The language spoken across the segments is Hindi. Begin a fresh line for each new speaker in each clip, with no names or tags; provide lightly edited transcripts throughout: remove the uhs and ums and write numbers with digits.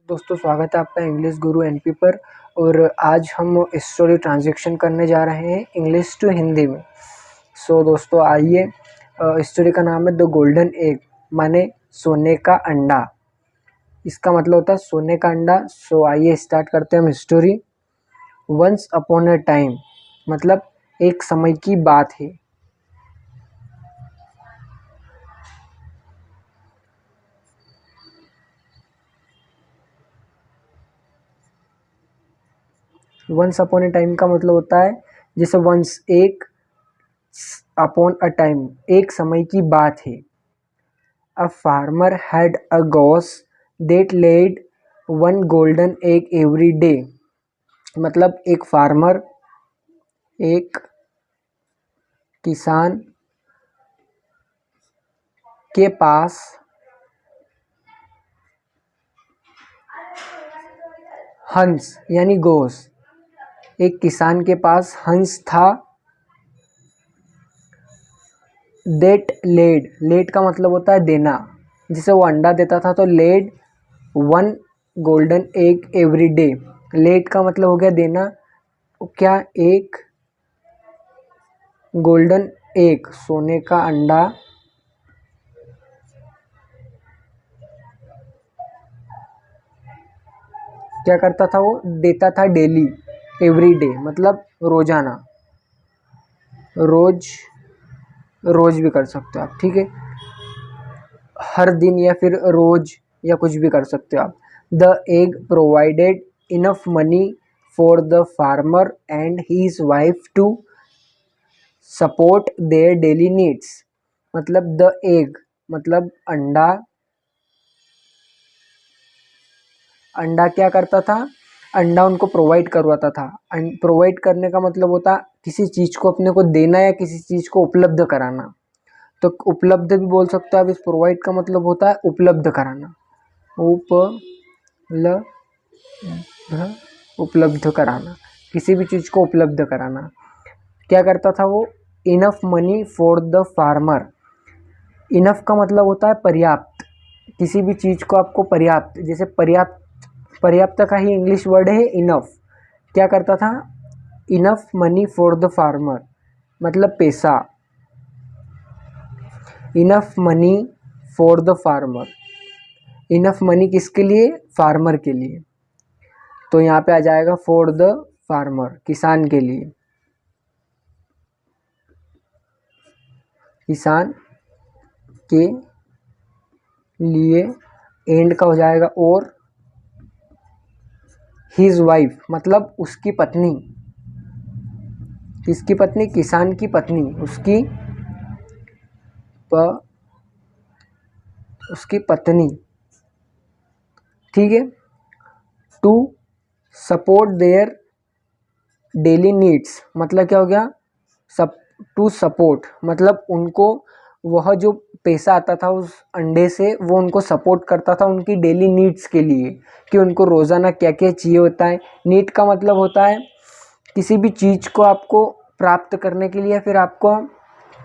दोस्तों स्वागत है आपका इंग्लिश गुरु एनपी पर। और आज हम स्टोरी ट्रांजैक्शन करने जा रहे हैं इंग्लिश टू हिंदी में। दोस्तों आइए, स्टोरी का नाम है द गोल्डन एग, माने सोने का अंडा। इसका मतलब होता है सोने का अंडा। आइए स्टार्ट करते हैं हम story. Once upon a time मतलब एक समय की बात है। वंस अपॉन अ टाइम का मतलब होता है जैसे वंस एक, अपॉन अ टाइम एक समय की बात है। A farmer had a goose that laid one golden egg every day। मतलब एक फार्मर, एक किसान के पास हंस यानी गोस, एक किसान के पास हंस था। That लेड का मतलब होता है देना, जिसे वो अंडा देता था। तो laid one golden egg every day. Laid का मतलब हो गया देना, क्या एक गोल्डन एग सोने का अंडा क्या करता था, वो देता था डेली, एवरी डे मतलब रोजाना, रोज भी कर सकते हो आप, ठीक है, हर दिन या फिर रोज या कुछ भी कर सकते हो आप। The egg provided enough money for the farmer and his wife to support their daily needs. मतलब द एग मतलब अंडा, अंडा क्या करता था, अंडा उनको प्रोवाइड करवाता था। प्रोवाइड करने का मतलब होता किसी चीज़ को अपने को देना या किसी चीज़ को उपलब्ध कराना। तो उपलब्ध भी बोल सकते हो आप। इस प्रोवाइड का मतलब होता है उपलब्ध कराना, उपलब्ध कराना, किसी भी चीज़ को उपलब्ध कराना। क्या करता था वो, enough money for the farmer. Enough का मतलब होता है पर्याप्त, किसी भी चीज़ को आपको पर्याप्त, जैसे पर्याप्त, पर्याप्त का ही इंग्लिश वर्ड है इनफ। क्या करता था, enough money for the farmer मतलब पैसा, enough money for the farmer. Enough money किसके लिए, फार्मर के लिए। तो यहाँ पे आ जाएगा फॉर द फार्मर, किसान के लिए, किसान के लिए। एंड का हो जाएगा और, हिज वाइफ मतलब उसकी पत्नी, किसकी पत्नी, किसान की पत्नी, उसकी पत्नी, ठीक है। To support their daily needs मतलब क्या हो गया, टू सपोर्ट मतलब उनको, वह जो पैसा आता था उस अंडे से वो उनको सपोर्ट करता था उनकी डेली नीड्स के लिए, कि उनको रोज़ाना क्या क्या चाहिए होता है। नीड का मतलब होता है किसी भी चीज़ को आपको प्राप्त करने के लिए, फिर आपको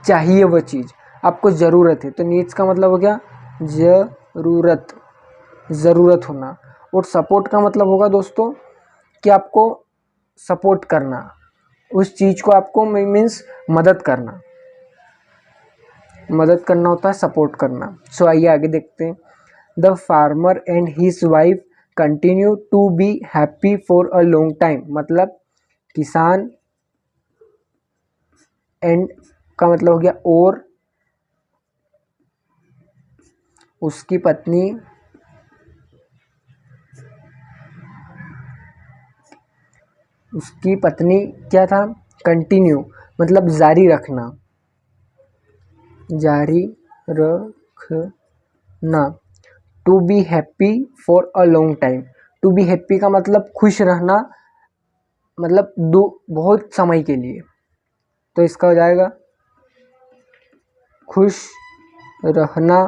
चाहिए वो चीज़, आपको ज़रूरत है। तो नीड्स का मतलब हो गया ज़रूरत होना। और सपोर्ट का मतलब होगा दोस्तों कि आपको सपोर्ट करना, उस चीज़ को आपको मीन्स मदद करना होता है सपोर्ट करना। आइए आगे देखते हैं। The farmer and his wife continue to be happy for a long time. मतलब किसान, एंड का मतलब हो गया और, उसकी पत्नी क्या था, कंटिन्यू मतलब जारी रखना, to be happy for a long time. To be happy का मतलब खुश रहना, मतलब बहुत समय के लिए। तो इसका हो जाएगा खुश रहना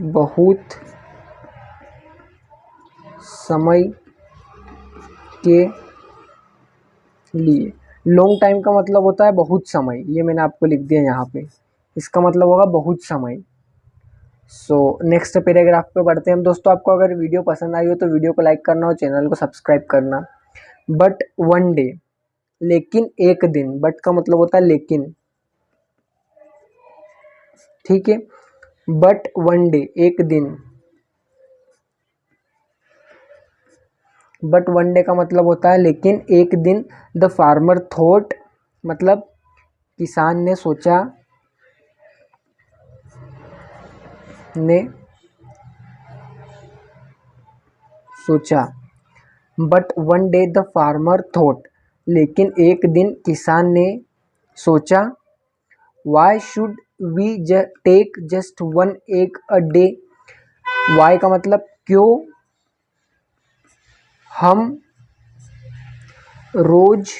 बहुत समय के लिए। लॉन्ग टाइम का मतलब होता है बहुत समय, ये मैंने आपको लिख दिया यहाँ पे। इसका मतलब होगा बहुत समय, सो नेक्स्ट पैराग्राफ पे बढ़ते हैं हम दोस्तों। आपको अगर वीडियो पसंद आई हो तो वीडियो को लाइक करना और चैनल को सब्सक्राइब करना। बट वन डे, लेकिन एक दिन, बट का मतलब होता है लेकिन, ठीक है। बट वन डे, एक दिन, बट वन डे का मतलब होता है लेकिन एक दिन। द फार्मर थॉट, मतलब किसान ने सोचा, but one day the farmer thought, लेकिन एक दिन किसान ने सोचा। Why should we take just one egg a day. Why का मतलब क्यों हम रोज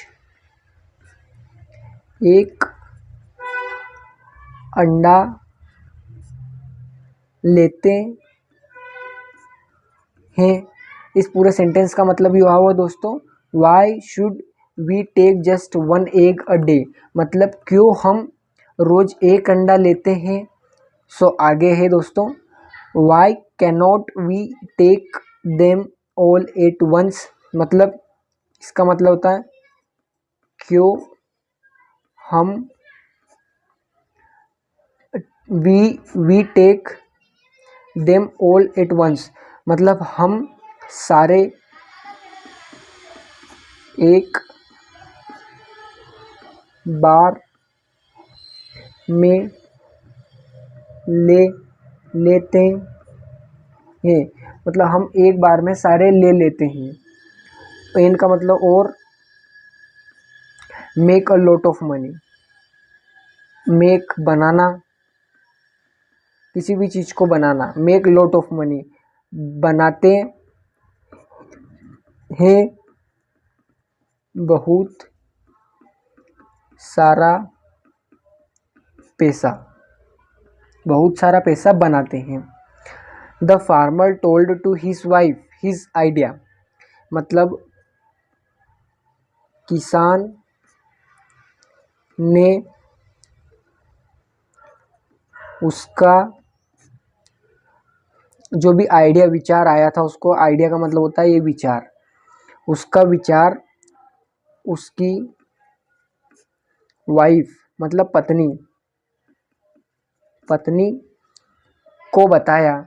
एक अंडा लेते हैं। इस पूरे सेंटेंस का मतलब ये हुआ दोस्तों, why should we take just one egg a day, मतलब क्यों हम रोज एक अंडा लेते हैं। सो आगे है दोस्तों, why cannot we take them all at once, मतलब इसका मतलब होता है क्यों हम we take them all at once, मतलब हम सारे एक बार में लेते हैं, मतलब हम एक बार में सारे ले लेते हैं। पेन का मतलब और, make a lot of money, make बनाना, किसी भी चीज़ को बनाना, मेक लॉट ऑफ मनी बनाते हैं, बहुत सारा पैसा, बहुत सारा पैसा बनाते हैं। The farmer told to his wife his idea, मतलब किसान ने उसका जो भी आइडिया, विचार आया था उसको, आइडिया का मतलब होता है ये विचार, उसका विचार उसकी वाइफ मतलब पत्नी को बताया।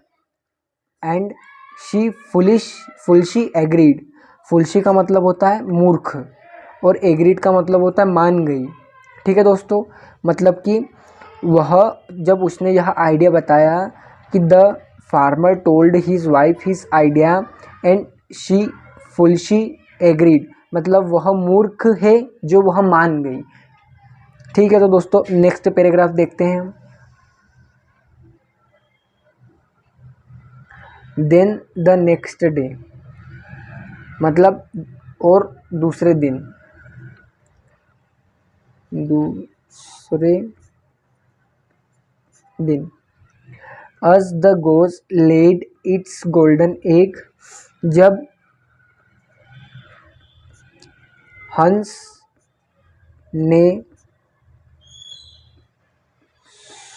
एंड शी फुलशी एग्रीड, फुलशी का मतलब होता है मूर्ख, और एग्रीड का मतलब होता है मान गई। ठीक है दोस्तों, मतलब कि वह, जब उसने यह आइडिया बताया कि the farmer told his wife his idea and she foolishly agreed, मतलब वह मूर्ख है जो वह मान गई। ठीक है, तो दोस्तों नेक्स्ट पैराग्राफ देखते हैं हम। देन द नेक्स्ट डे, मतलब और दूसरे दिन, as the goose laid its golden egg, जब हंस ने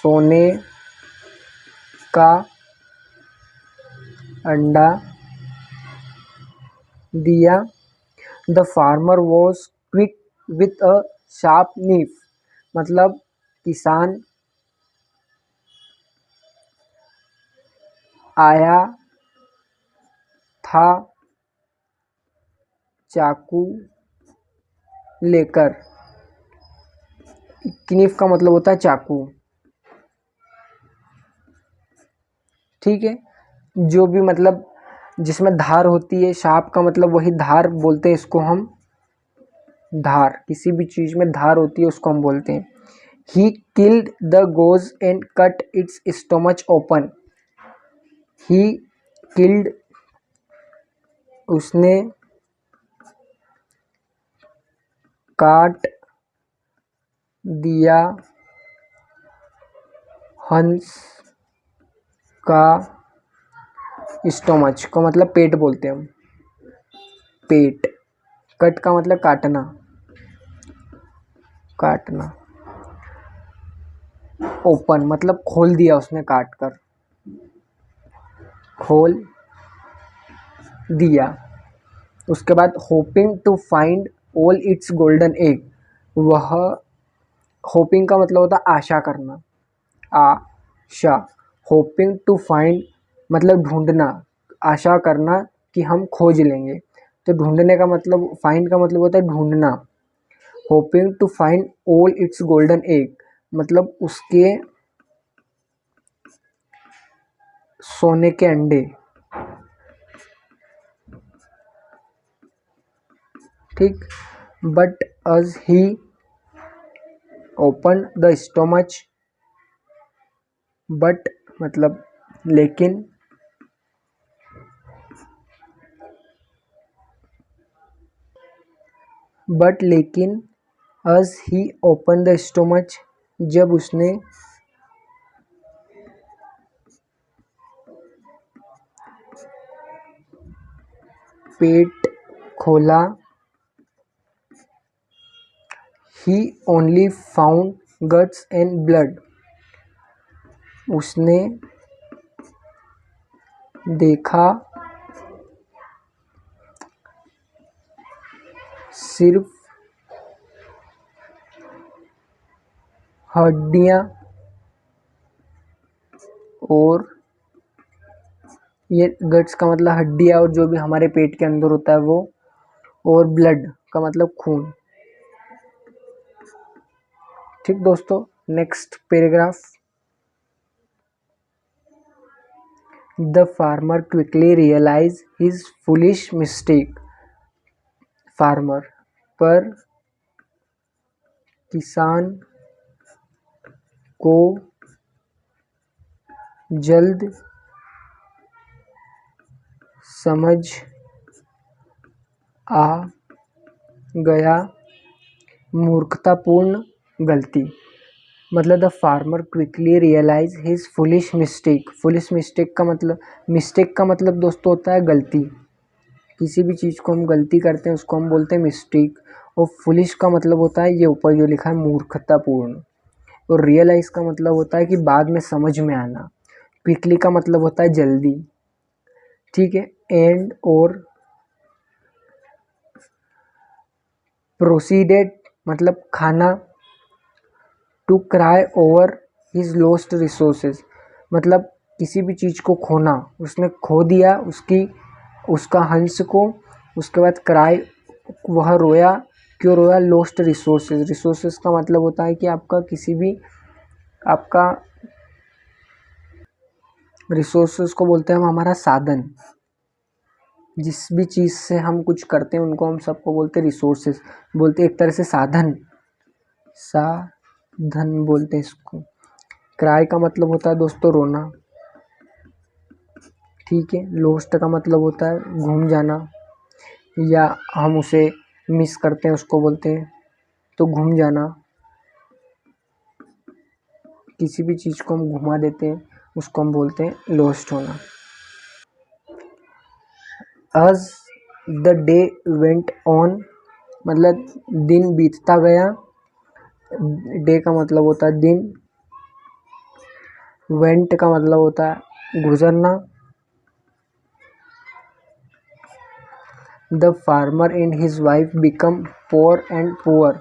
सोने का अंडा दिया। The farmer was quick with a sharp knife, मतलब किसान आया था चाकू लेकर। नीफ का मतलब होता है चाकू। ठीक है, जो भी मतलब जिसमें धार होती है, शार्प का मतलब वही धार बोलते हैं इसको हम, धार, किसी भी चीज़ में धार होती है उसको हम बोलते हैं। He killed the goes and cut it's stomach open, he killed, उसने काट दिया हंस का स्टोमच को, मतलब पेट बोलते हैं हम, पेट। कट का मतलब काटना, ओपन मतलब खोल दिया उसने काट कर। खोल दिया। उसके बाद hoping to find all its golden egg, वह होपिंग का मतलब होता है आशा करना, आशा, होपिंग टू फाइंड मतलब ढूंढना, आशा करना कि हम खोज लेंगे, तो ढूंढने का मतलब, फाइंड का मतलब होता है ढूंढना। Hoping to find all its golden egg मतलब उसके सोने के अंडे, ठीक। But as he open the stomach, but मतलब लेकिन, बट लेकिन, as he open the stomach जब उसने पेट खोला, he only found guts and blood, उसने देखा सिर्फ हड्डियां और, ये गट्स का मतलब हड्डियां और जो भी हमारे पेट के अंदर होता है वो, और ब्लड का मतलब खून, ठीक दोस्तों। Next paragraph, the farmer quickly realize his foolish mistake, farmer पर किसान को जल्द समझ आ गया मूर्खतापूर्ण गलती, मतलब the farmer quickly realize his foolish mistake, foolish mistake का मतलब, मिस्टेक का मतलब दोस्तों होता है गलती, किसी भी चीज़ को हम गलती करते हैं उसको हम बोलते हैं मिस्टेक, और फुलिश का मतलब होता है ये ऊपर जो लिखा है मूर्खतापूर्ण, और रियलाइज का मतलब होता है कि बाद में समझ में आना, क्विकली का मतलब होता है जल्दी, ठीक है। एंड और प्रोसीडेड मतलब खाना, to cry over his lost resources मतलब किसी भी चीज़ को खोना, उसने खो दिया उसकी, उसका हंस को, उसके बाद क्राई, वह रोया, क्यों रोया, लॉस्ट रिसोर्सेज, रिसोर्सेज का मतलब होता है कि आपका किसी भी, आपका रिसोर्सेज को बोलते हैं हम हमारा साधन, जिस भी चीज़ से हम कुछ करते हैं उनको हम सबको बोलते हैं रिसोर्सेज, बोलते हैं एक तरह से साधन, साधन बोलते हैं इसको। क्राई का मतलब होता है दोस्तों रोना, ठीक है। लॉस्ट का मतलब होता है घूम जाना, या हम उसे मिस करते हैं उसको बोलते हैं, तो घूम जाना, किसी भी चीज़ को हम घुमा देते हैं उसको हम बोलते हैं लॉस्ट होना। Us the day went on मतलब दिन बीतता गया, डे का मतलब होता है दिन, वेंट का मतलब होता है गुजरना, the farmer and his wife become poor and poor,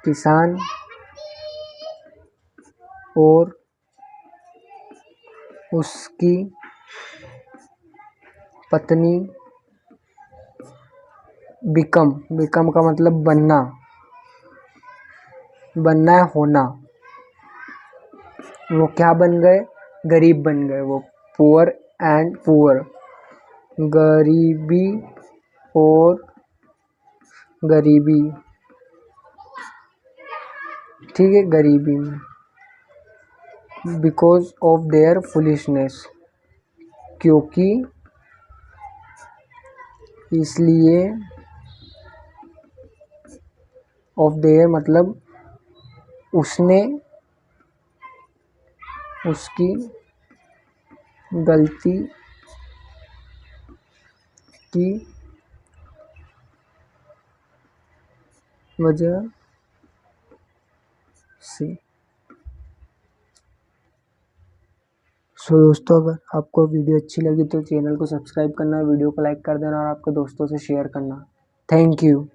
किसान और उसकी पत्नी, बिकम, बिकम का मतलब बनना, बनना है होना, वो क्या बन गए, गरीब बन गए वो, पुअर एंड पुअर, गरीबी और गरीबी, ठीक है, गरीबी में, बिकॉज ऑफ देयर फुलिशनेस क्योंकि, इसलिए, ऑफ देयर मतलब उसने, उसकी गलती की वजह से, सो दोस्तों अगर आपको वीडियो अच्छी लगी तो चैनल को सब्सक्राइब करना, वीडियो को लाइक कर देना और आपके दोस्तों से शेयर करना। Thank you.